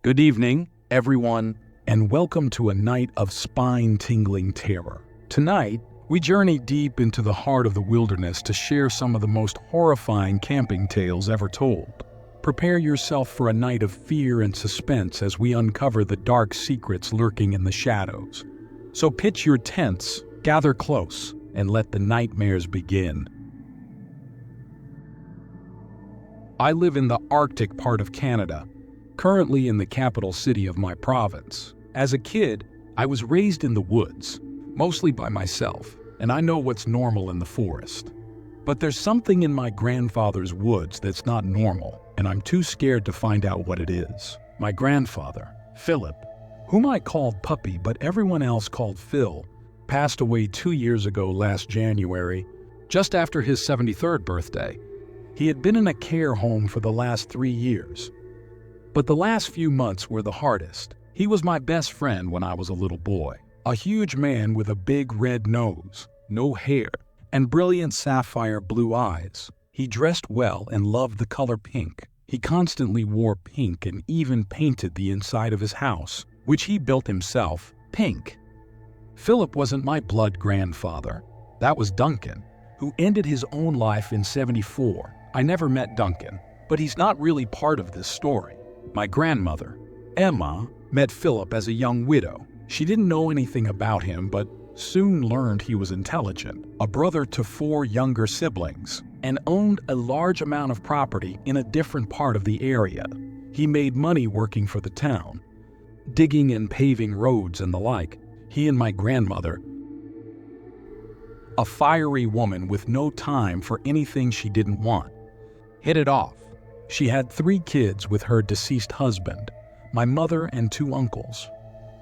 Good evening, everyone, and welcome to a night of spine-tingling terror. Tonight, we journey deep into the heart of the wilderness to share some of the most horrifying camping tales ever told. Prepare yourself for a night of fear and suspense as we uncover the dark secrets lurking in the shadows. So pitch your tents, gather close, and let the nightmares begin. I live in the Arctic part of Canada, currently in the capital city of my province. As a kid, I was raised in the woods, mostly by myself, and I know what's normal in the forest. But there's something in my grandfather's woods that's not normal, and I'm too scared to find out what it is. My grandfather, Philip, whom I called Puppy but everyone else called Phil, passed away 2 years ago last January, just after his 73rd birthday. He had been in a care home for the last 3 years. But the last few months were the hardest. He was my best friend when I was a little boy. A huge man with a big red nose, no hair, and brilliant sapphire blue eyes. He dressed well and loved the color pink. He constantly wore pink and even painted the inside of his house, which he built himself, pink. Philip wasn't my blood grandfather. That was Duncan, who ended his own life in '74. I never met Duncan, but he's not really part of this story. My grandmother, Emma, met Philip as a young widow. She didn't know anything about him, but soon learned he was intelligent, a brother to 4 younger siblings, and owned a large amount of property in a different part of the area. He made money working for the town, digging and paving roads and the like. He and my grandmother, a fiery woman with no time for anything she didn't want, hit it off. She had 3 kids with her deceased husband, my mother and 2 uncles.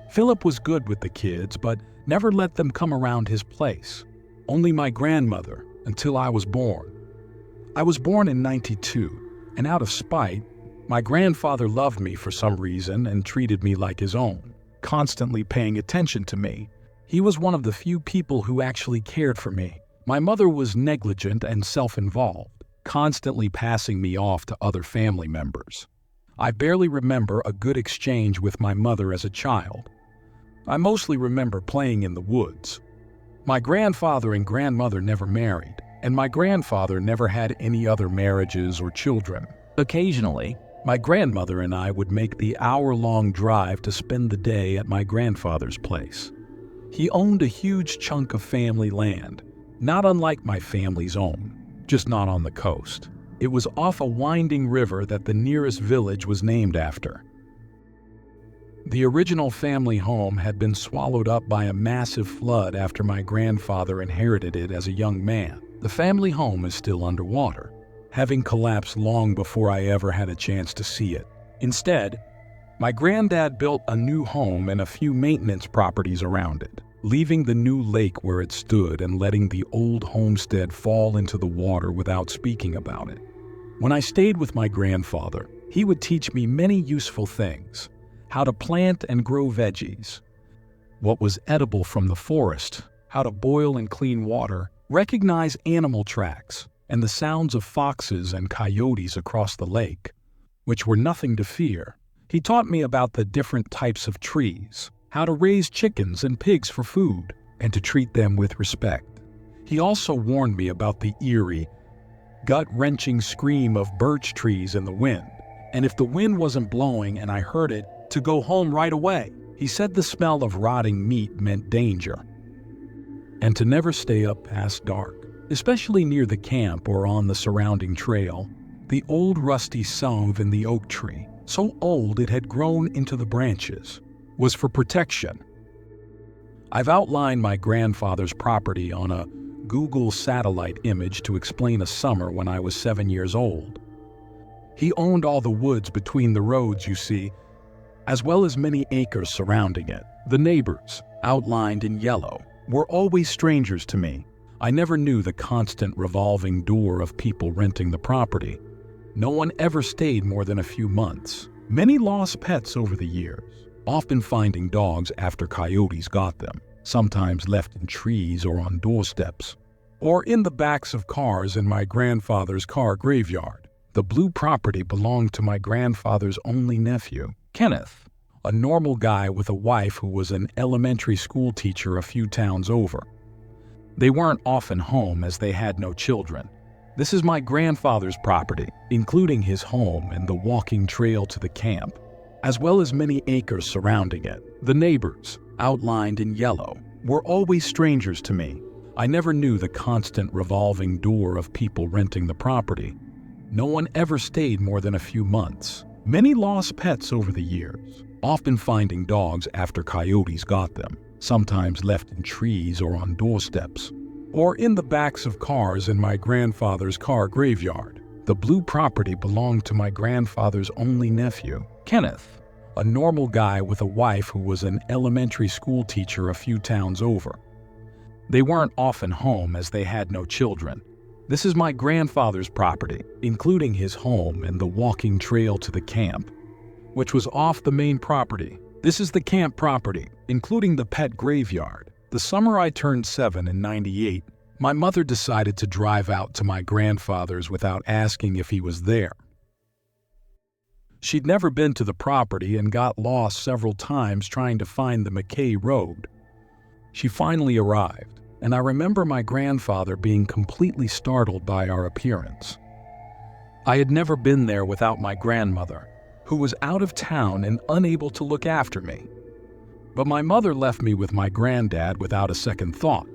Philip was good with the kids, but never let them come around his place. Only my grandmother, until I was born. I was born in '92, and out of spite, my grandfather loved me for some reason and treated me like his own, constantly paying attention to me. He was one of the few people who actually cared for me. My mother was negligent and self-involved, constantly passing me off to other family members. I barely remember a good exchange with my mother as a child. I mostly remember playing in the woods. My grandfather and grandmother never married, and my grandfather never had any other marriages or children. Occasionally, my grandmother and I would make the hour-long drive to spend the day at my grandfather's place. He owned a huge chunk of family land, not unlike my family's own, just not on the coast. It was off a winding river that the nearest village was named after. The original family home had been swallowed up by a massive flood after my grandfather inherited it as a young man. The family home is still underwater, having collapsed long before I ever had a chance to see it. Instead, my granddad built a new home and a few maintenance properties around it, leaving the new lake where it stood and letting the old homestead fall into the water without speaking about it. When I stayed with my grandfather, he would teach me many useful things: how to plant and grow veggies, what was edible from the forest, how to boil and clean water, recognize animal tracks, and the sounds of foxes and coyotes across the lake, which were nothing to fear. He taught me about the different types of trees, how to raise chickens and pigs for food, and to treat them with respect. He also warned me about the eerie, gut-wrenching scream of birch trees in the wind, and if the wind wasn't blowing and I heard it, to go home right away. He said the smell of rotting meat meant danger, and to never stay up past dark, especially near the camp or on the surrounding trail. The old rusty sauve in the oak tree, so old it had grown into the branches, was for protection. I've outlined my grandfather's property on a Google satellite image to explain a summer when I was 7 years old. He owned all the woods between the roads you see, as well as many acres surrounding it. The neighbors, outlined in yellow, were always strangers to me. I never knew the constant revolving door of people renting the property. No one ever stayed more than a few months. Many lost pets over the years, often finding dogs after coyotes got them, sometimes left in trees or on doorsteps, or in the backs of cars in my grandfather's car graveyard. The blue property belonged to my grandfather's only nephew, Kenneth, a normal guy with a wife who was an elementary school teacher a few towns over. They weren't often home as they had no children. This is my grandfather's property, including his home and the walking trail to the camp, as well as many acres surrounding it. The neighbors, outlined in yellow, were always strangers to me. I never knew the constant revolving door of people renting the property. No one ever stayed more than a few months. Many lost pets over the years, often finding dogs after coyotes got them, sometimes left in trees or on doorsteps, or in the backs of cars in my grandfather's car graveyard. The blue property belonged to my grandfather's only nephew, Kenneth, a normal guy with a wife who was an elementary school teacher a few towns over. They weren't often home as they had no children. This is my grandfather's property, including his home and the walking trail to the camp, which was off the main property. This is the camp property, including the pet graveyard. The summer I turned 7 in '98, my mother decided to drive out to my grandfather's without asking if he was there. She'd never been to the property and got lost several times trying to find the McKay Road. She finally arrived, and I remember my grandfather being completely startled by our appearance. I had never been there without my grandmother, who was out of town and unable to look after me. But my mother left me with my granddad without a second thought.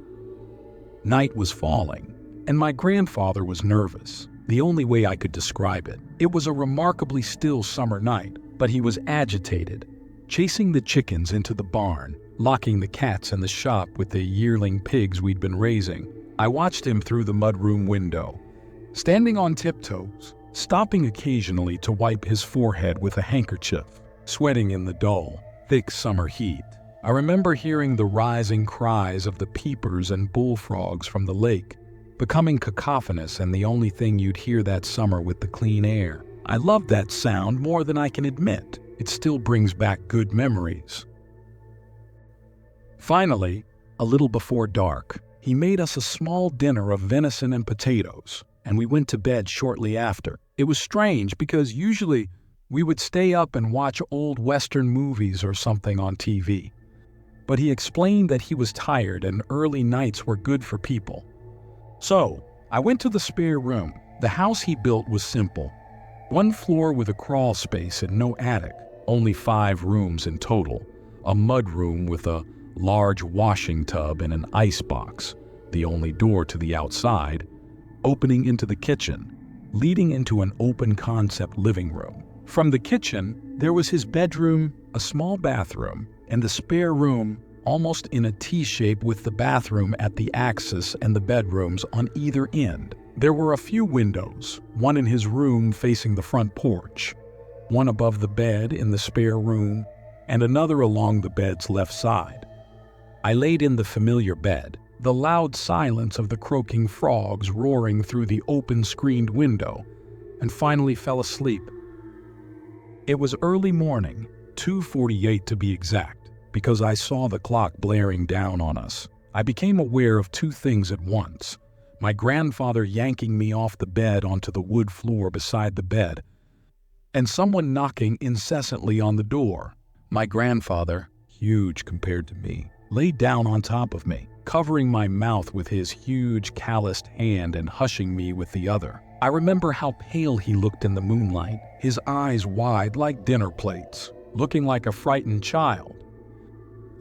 Night was falling, and my grandfather was nervous. The only way I could describe it. It was a remarkably still summer night, but he was agitated, chasing the chickens into the barn, locking the cats in the shop with the yearling pigs we'd been raising. I watched him through the mudroom window, standing on tiptoes, stopping occasionally to wipe his forehead with a handkerchief, sweating in the dull, thick summer heat. I remember hearing the rising cries of the peepers and bullfrogs from the lake, becoming cacophonous and the only thing you'd hear that summer with the clean air. I loved that sound more than I can admit. It still brings back good memories. Finally, a little before dark, he made us a small dinner of venison and potatoes, and we went to bed shortly after. It was strange because usually we would stay up and watch old Western movies or something on TV. But he explained that he was tired and early nights were good for people. So, I went to the spare room. The house he built was simple. One floor with a crawl space and no attic, only 5 rooms in total. A mud room with a large washing tub and an ice box, the only door to the outside, opening into the kitchen, leading into an open-concept living room. From the kitchen, there was his bedroom, a small bathroom, and the spare room almost in a T-shape with the bathroom at the axis and the bedrooms on either end. There were a few windows, one in his room facing the front porch, one above the bed in the spare room, and another along the bed's left side. I laid in the familiar bed, the loud silence of the croaking frogs roaring through the open screened window, and finally fell asleep. It was early morning, 2:48 to be exact, because I saw the clock blaring down on us. I became aware of 2 things at once. My grandfather yanking me off the bed onto the wood floor beside the bed, and someone knocking incessantly on the door. My grandfather, huge compared to me, lay down on top of me, covering my mouth with his huge calloused hand and hushing me with the other. I remember how pale he looked in the moonlight, his eyes wide like dinner plates, looking like a frightened child.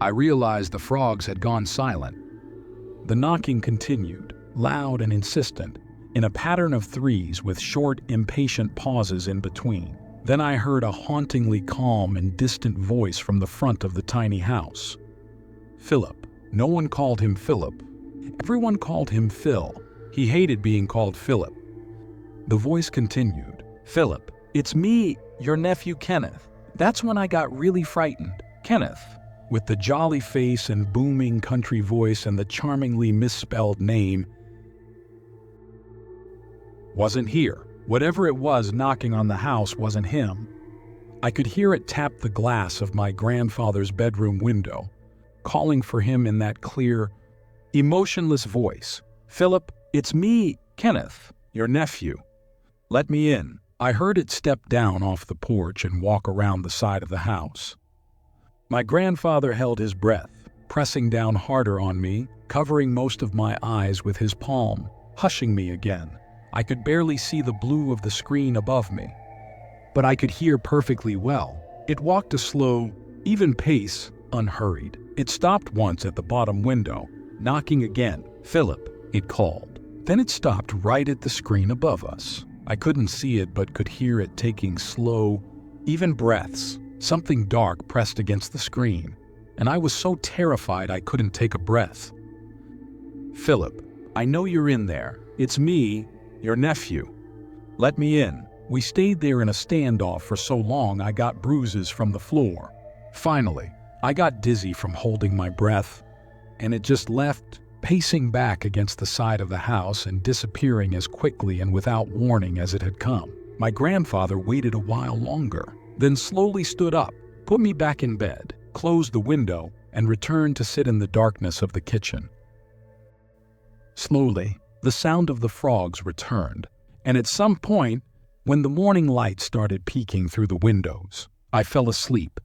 I realized the frogs had gone silent. The knocking continued, loud and insistent, in a pattern of 3s with short, impatient pauses in between. Then I heard a hauntingly calm and distant voice from the front of the tiny house. Philip. No one called him Philip. Everyone called him Phil. He hated being called Philip. The voice continued. Philip, it's me, your nephew Kenneth. That's when I got really frightened. Kenneth, with the jolly face and booming country voice and the charmingly misspelled name, wasn't here. Whatever it was knocking on the house wasn't him. I could hear it tap the glass of my grandfather's bedroom window, calling for him in that clear, emotionless voice. Philip, it's me, Kenneth, your nephew. Let me in. I heard it step down off the porch and walk around the side of the house. My grandfather held his breath, pressing down harder on me, covering most of my eyes with his palm, hushing me again. I could barely see the blue of the screen above me, but I could hear perfectly well. It walked a slow, even pace, unhurried. It stopped once at the bottom window, knocking again. "Philip," it called. Then it stopped right at the screen above us. I couldn't see it but could hear it taking slow, even breaths. Something dark pressed against the screen, and I was so terrified I couldn't take a breath. "Philip, I know you're in there. It's me, your nephew. Let me in." We stayed there in a standoff for so long I got bruises from the floor. Finally, I got dizzy from holding my breath, and it just left, pacing back against the side of the house and disappearing as quickly and without warning as it had come. My grandfather waited a while longer, then slowly stood up, put me back in bed, closed the window, and returned to sit in the darkness of the kitchen. Slowly, the sound of the frogs returned, and at some point, when the morning light started peeking through the windows, I fell asleep.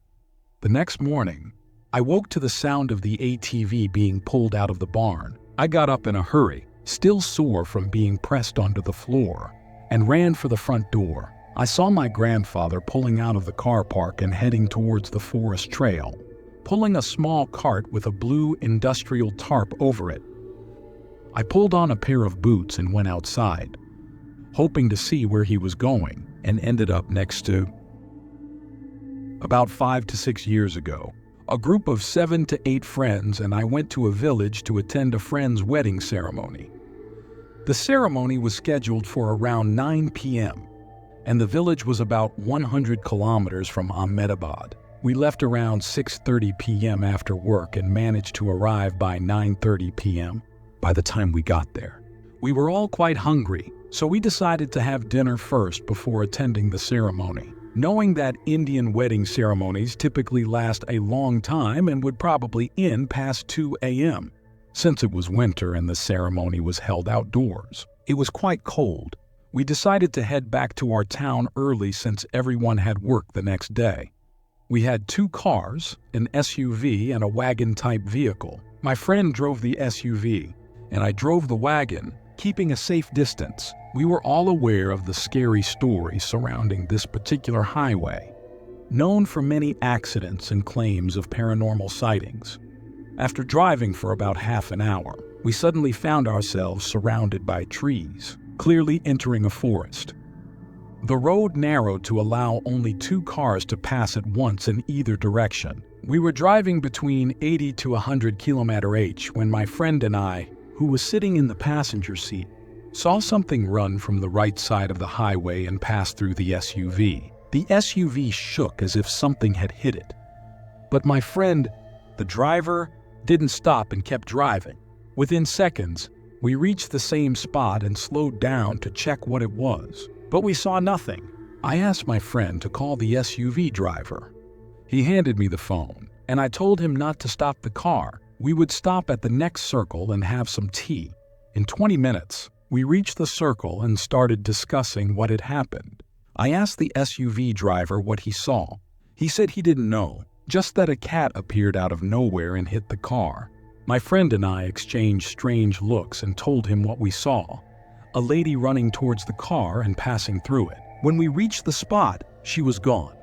The next morning, I woke to the sound of the ATV being pulled out of the barn. I got up in a hurry, still sore from being pressed onto the floor, and ran for the front door. I saw my grandfather pulling out of the car park and heading towards the forest trail, pulling a small cart with a blue industrial tarp over it. I pulled on a pair of boots and went outside, hoping to see where he was going, and ended up next to. About 5 to 6 years ago, a group of 7 to 8 friends and I went to a village to attend a friend's wedding ceremony. The ceremony was scheduled for around 9 p.m., and the village was about 100 kilometers from Ahmedabad. We left around 6:30 p.m. after work and managed to arrive by 9:30 p.m. By the time we got there, we were all quite hungry, so we decided to have dinner first before attending the ceremony, knowing that Indian wedding ceremonies typically last a long time and would probably end past 2 a.m. Since it was winter and the ceremony was held outdoors, it was quite cold. We decided to head back to our town early since everyone had work the next day. We had 2 cars, an SUV and a wagon-type vehicle. My friend drove the SUV, and I drove the wagon, keeping a safe distance. We were all aware of the scary story surrounding this particular highway, known for many accidents and claims of paranormal sightings. After driving for about half an hour, we suddenly found ourselves surrounded by trees, clearly entering a forest. The road narrowed to allow only 2 cars to pass at once in either direction. We were driving between 80 to 100 km/h when my friend and I, who was sitting in the passenger seat, saw something run from the right side of the highway and pass through the SUV. The SUV shook as if something had hit it. But my friend, the driver, didn't stop and kept driving. Within seconds, we reached the same spot and slowed down to check what it was, but we saw nothing. I asked my friend to call the SUV driver. He handed me the phone, and I told him not to stop the car. We would stop at the next circle and have some tea. In 20 minutes, we reached the circle and started discussing what had happened. I asked the SUV driver what he saw. He said he didn't know, just that a cat appeared out of nowhere and hit the car. My friend and I exchanged strange looks and told him what we saw: a lady running towards the car and passing through it. When we reached the spot, she was gone.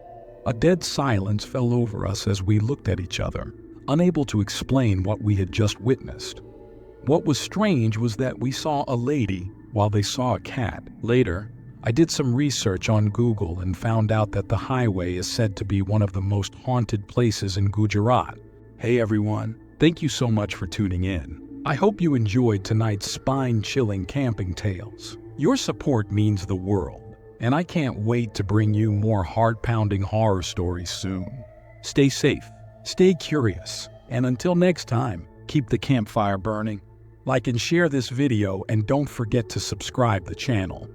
A dead silence fell over us as we looked at each other, unable to explain what we had just witnessed. What was strange was that we saw a lady while they saw a cat. Later, I did some research on Google and found out that the highway is said to be one of the most haunted places in Gujarat. Hey everyone, thank you so much for tuning in. I hope you enjoyed tonight's spine-chilling camping tales. Your support means the world, and I can't wait to bring you more heart-pounding horror stories soon. Stay safe, stay curious, and until next time, keep the campfire burning. Like and share this video, and don't forget to subscribe the channel.